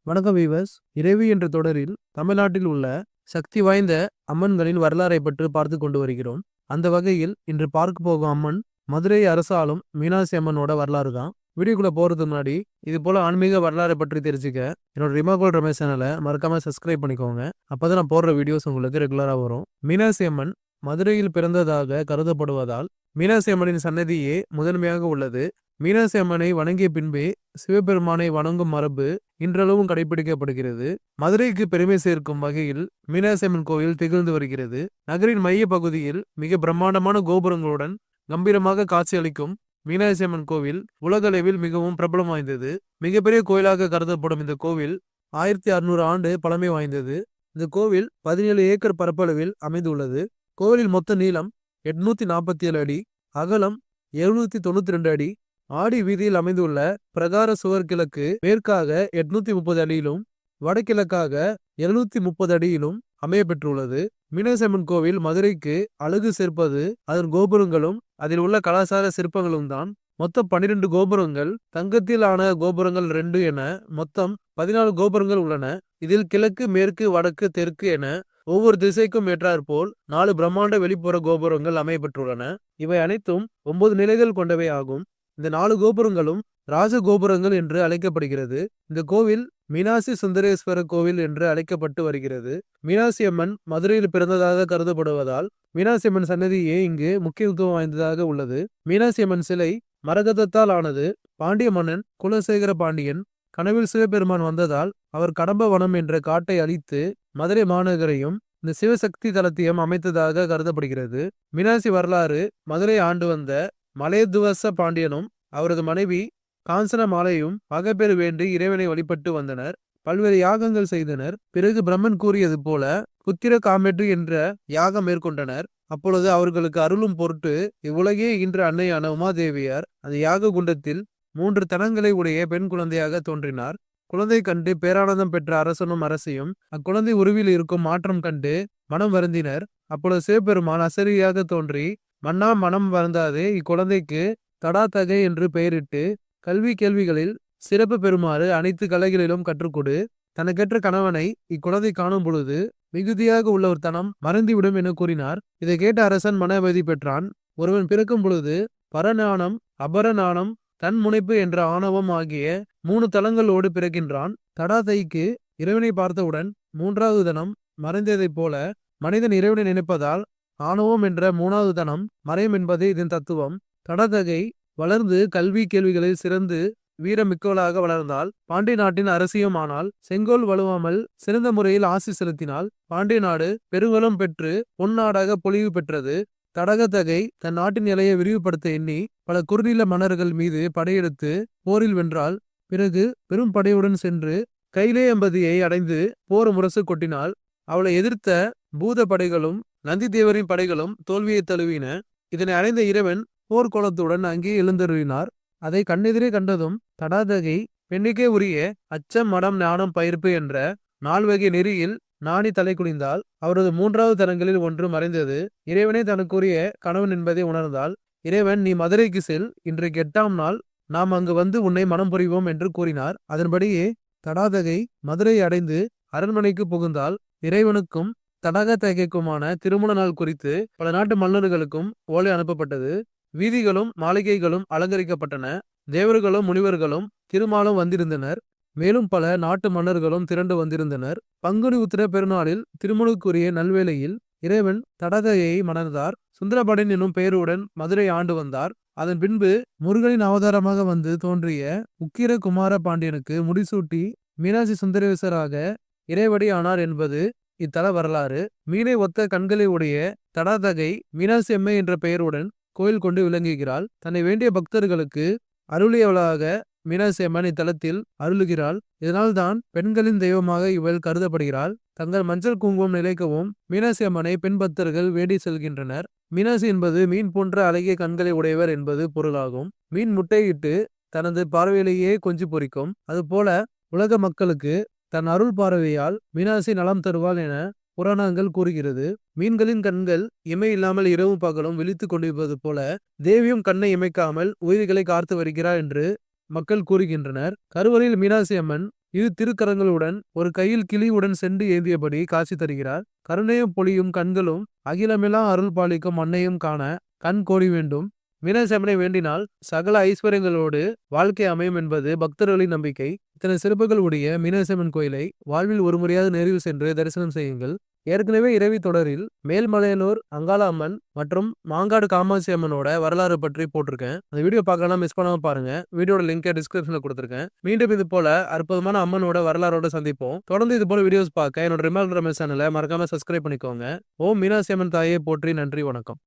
வணக்கம் வீவர்ஸ். இறைவி என்ற தொடரில் தமிழ்நாட்டில் உள்ள சக்தி வாய்ந்த அம்மன்களின் வரலாறை பற்றி பார்த்து கொண்டு வருகிறோம். அந்த வகையில் இன்று பார்க்க போகும் அம்மன் மதுரை அரசாளும் மீனாட்சி அம்மனோட வரலாறு தான். வீடியோக்குள்ள போறதுக்கு முன்னாடி இது போல ஆன்மீக வரலாறை பற்றி தெரிஞ்சுக்க என்னோட ரிமாகோல் ரமேஷ் சேனலை மறக்காம சப்ஸ்கிரைப் பண்ணிக்கோங்க. அப்பதான் நான் போடுற வீடியோஸ் உங்களுக்கு ரெகுலரா வரும். மீனாட்சி அம்மன் மதுரையில் பிறந்ததாக கருதப்படுவதால் மீனாட்சி அம்மனின் சன்னதியே முதன்மையாக உள்ளது. மீனாட்சி அம்மனை வணங்கிய பின்பே சிவபெருமானை வணங்கும் மரபு இன்றளவும் கடைபிடிக்கப்படுகிறது. மதுரைக்கு பெருமை சேர்க்கும் வகையில் மீனாட்சி அம்மன் கோவில் திகழ்ந்து வருகிறது. நகரின் மைய பகுதியில் மிக பிரம்மாண்டமான கோபுரங்களுடன் கம்பீரமாக காட்சியளிக்கும் மீனாட்சி அம்மன் கோவில் உலகளவில் மிகவும் பிரபலம் வாய்ந்தது. மிகப்பெரிய கோயிலாக கருதப்படும் இந்த கோவில் 1600 ஆண்டு பழமை வாய்ந்தது. இந்த கோவில் 17 ஏக்கர் பரப்பளவில் அமைந்துள்ளது. கோவிலின் மொத்த நீளம் 847 அடி, அகலம் 792 அடி. ஆடி வீதியில் அமைந்துள்ள பிரகார சுவர் கிழக்கு மேற்காக 830 அடியிலும் வடகிழக்காக 730 அடியிலும் அமைய பெற்றுள்ளது. மீனாட்சி அம்மன் கோவில் மதுரைக்கு அழகு சேர்ப்பது அதன் கோபுரங்களும் அதில் உள்ள கலாச்சார சிற்பங்களும் தான். மொத்தம் 12 கோபுரங்கள், தங்கத்தில் ஆன கோபுரங்கள் 2 என மொத்தம் 14 கோபுரங்கள் உள்ளன. இதில் கிழக்கு, மேற்கு, வடக்கு, தெற்கு என ஒவ்வொரு திசைக்கும் ஏற்றாற்போல் 4 பிரம்மாண்ட வெளிப்புற கோபுரங்கள் அமையப்பெற்றுள்ளன. இவை அனைத்தும் 9 நிலைகள் கொண்டவை ஆகும். இந்த 4 கோபுரங்களும் ராஜ கோபுரங்கள் என்று அழைக்கப்படுகிறது. இந்த கோவில் மீனாட்சி சுந்தரேஸ்வரர் கோவில் என்று அழைக்கப்பட்டு வருகிறது. மீனாட்சி அம்மன் மதுரையில் பிறந்ததாக கருதப்படுவதால் மீனாட்சி அம்மன் சன்னதியே இங்கு முக்கியத்துவம் வாய்ந்ததாக உள்ளது. மீனாட்சி அம்மன் சிலை மரகதத்தால் ஆனது. பாண்டிய மன்னன் குலசேகர பாண்டியன் கனவில் சிவபெருமான் வந்ததால் அவர் கடம்பவனம் என்ற காட்டை அழித்து மதுரை மாநகரையும் இந்த சிவசக்தி தலத்தையும் அமைத்ததாக கருதப்படுகிறது. மீனாட்சி வரலாறு: மதுரை ஆண்டு வந்த மலையதுவச பாண்டியனும் அவரது மனைவி காஞ்சன மாலையும் மகப்பேறு வேண்டி இறைவனை வழிபட்டு வந்தனர். பல்வேறு யாகங்கள் செய்தனர். பிறகு பிரம்மன் கூறியது போல புத்திர காமெட்டு என்ற யாகம் மேற்கொண்டனர். அப்பொழுது அவர்களுக்கு அருளும் பொருட்டு இவ்வுலகே இன்று அன்னையான உமாதேவியார் அந்த யாக குண்டத்தில் 3 தனங்களை உடைய பெண் குழந்தையாக தோன்றினார். குழந்தை கண்டு பேரானந்தம் பெற்ற அரசனும் அரசியும் அக்குழந்தை உருவில் இருக்கும் மாற்றம் கண்டு மனம் வருந்தினர். அப்பொழுது சிவபெருமான் அசரியாக தோன்றி, மன்னா, மனம் வருந்தாதே, இக்குழந்தைக்கு தடாதகை என்று பெயரிட்டு கல்வி கேள்விகளில் சிறப்பு பெறுமாறு அனைத்து கலைகளிலும் கற்றுக்கொடு. தனக்கேற்ற கணவனை இக்குழந்தை காணும் பொழுது மிகுதியாக உள்ள ஒரு தனம் மறந்துவிடும் என கூறினார். இதை கேட்ட அரசன் மன அமைதி பெற்றான். ஒருவன் பிறக்கும் பொழுது பரஞானம், அபரஞானம், தன் முனைப்பு என்ற ஆணவம் ஆகிய 3 தலங்களோடு பிறக்கின்றான். தடாதைக்கு இறைவனை பார்த்தவுடன் 3வது தனம் மறைந்ததைப் போல மனிதன் இறைவனை நினைப்பதால் ஆணவம் என்ற 3வது தனம் மறையும் என்பதே இதன் தத்துவம். தடாதகை வளர்ந்து கல்வி கேள்விகளில் சிறந்து வீரமிக்கவளாக வளர்ந்தால் பாண்டிய நாட்டின் அரசியும் ஆனால். செங்கோல் வலுவாமல் சிறந்த முறையில் ஆட்சி செலுத்தினால் பாண்டிய நாடு பெருவளம் பெற்று பொன்னாடாக பொலிவு பெற்றது. தடகதகை தன் நாட்டின் எல்லையை விரிவுபடுத்த எண்ணி பல குறுநில மன்னர்கள் மீது படையெடுத்து போரில் வென்றாள். பிறகு பெரும் படையுடன் சென்று கைலேயம்பதியை அடைந்து போர் முரசு கொட்டினாள். அவளை எதிர்த்த பூத படைகளும் நந்தி தேவரின் படைகளும் தோல்வியை தழுவின. இதனை அடைந்த இறைவன் போர்க்கோலத்துடன் அங்கே எழுந்தருளினார். அதை கண்ணெதிரே கண்டதும் தடாதகை பெண்ணுக்கே உரிய அச்சம், மடம், ஞானம், பயிர்ப்பு என்ற 4 வகை நெறியில் நாணி தலை குனிந்தாள். அவரது 3வது தலங்களில் ஒன்று மறைந்தது. இறைவனே தனக்குரிய கணவன் என்பதை உணர்ந்தாள். இறைவன், நீ மதுரைக்கு செல், இன்றைக்கு 8ஆம் நாள் நாம் அங்கு வந்து உன்னை மனம் புரிவோம் என்று கூறினார். அதன்படியே தடாதகை மதுரை அடைந்து அரண்மனைக்கு புகுந்தாள். இறைவனுக்கும் தடாகதகைக்குமான திருமண நாள் குறித்து பல நாட்டு மன்னர்களுக்கும் ஓலை அனுப்பப்பட்டது. வீதிகளும் மாளிகைகளும் அலங்கரிக்கப்பட்டன. தேவர்களும் முனிவர்களும் திருமாலும் வந்திருந்தனர். மேலும் பல நாட்டு மன்னர்களும் திரண்டு வந்திருந்தனர். பங்குனி உத்திர பெருநாளில் திருமணுக்குரிய நல்வேளையில் இறைவன் தடாதகையை மணந்தார். சுந்தரபடன் என்னும் பெயருடன் மதுரை ஆண்டு வந்தார். அதன் பின்பு முருகனின் அவதாரமாக வந்து தோன்றிய உக்கிர குமார பாண்டியனுக்கு முடிசூட்டி மீனாட்சி சுந்தரேஸ்வராக இறைவடி ஆனார் என்பது இத்தல வரலாறு. மீனை ஒத்த கண்களை உடைய தடாதகை மீனாட்சி அம்மை என்ற பெயருடன் கோயில் கொண்டு விளங்குகிறாள். தன்னை வேண்டிய பக்தர்களுக்கு அருளியவளாக மீனாட்சி அம்மன் இத்தலத்தில் அருளுகிறாள். இதனால்தான் பெண்களின் தெய்வமாக இவள் கருதப்படுகிறாள். தங்கள் மஞ்சள் குங்குமம் நிலைக்கவும் மீனாட்சி அம்மனை பெண் பக்தர்கள் வேண்டி செல்கின்றனர். மீனாட்சி என்பது மீன் போன்ற அழகிய கண்களை உடையவர் என்பது பொருளாகும். மீன் முட்டையிட்டு தனது பார்வையிலேயே கொஞ்சி பொறிக்கும். அதுபோல உலக மக்களுக்கு தன் அருள் பார்வையால் மீனாட்சி நலம் தருவாள் என புராணங்கள் கூறுகிறது. மீன்களின் கண்கள் இமை இல்லாமல் இரவும் பகலும் விழித்துக் கொண்டிருப்பது போல தேவியும் கண்ணை இமைக்காமல் உயிர்களை காத்து வருகிறார் என்று மக்கள் கூறுகின்றனர். கருவறையில் மீனாட்சி அம்மன் இரு திருக்கரங்களுடன் ஒரு கையில் கிளியுடன் செண்டு ஏந்தியபடி காட்சி தருகிறார். கருணையும் பொழியும் கண்களும் அகிலமெல்லாம் அருள் பாலிக்கும் அன்னையும் காண கண் கோடி வேண்டும். மீனாட்சி அம்மனை வேண்டினால் சகல ஐஸ்வர்யங்களோடு வாழ்க்கை அமையும் என்பது பக்தர்களின் நம்பிக்கை. இத்தனை சிறப்புகள் உடைய மீனாட்சி அம்மன் கோயிலை வாழ்வில் ஒரு முறையாவது நேரில் சென்று தரிசனம் செய்யுங்கள். ஏற்கனவே இரவி தொடரில் மேல்மலையனூர் அங்காள அம்மன் மற்றும் மாங்காடு காமாட்சி அம்மனோட வரலாறு பற்றி போட்டிருக்கேன். அந்த வீடியோ பார்க்கலாம், மிஸ் பண்ணாம பாருங்க. வீடியோட லிங்கை டிஸ்கிரிப்ஷன்ல கொடுத்துருக்கேன். மீண்டும் இது போல அற்புதமான அம்மனோட வரலாறோட சந்திப்போம். தொடர்ந்து இது போல வீடியோஸ் பார்க்க என்னோட ரிமால் ரமேஷ் சேனலை மறக்காம சப்ஸ்கிரைப் பண்ணிக்கோங்க. ஓம் மீனாட்சி அம்மன் தாயே போற்றி. நன்றி, வணக்கம்.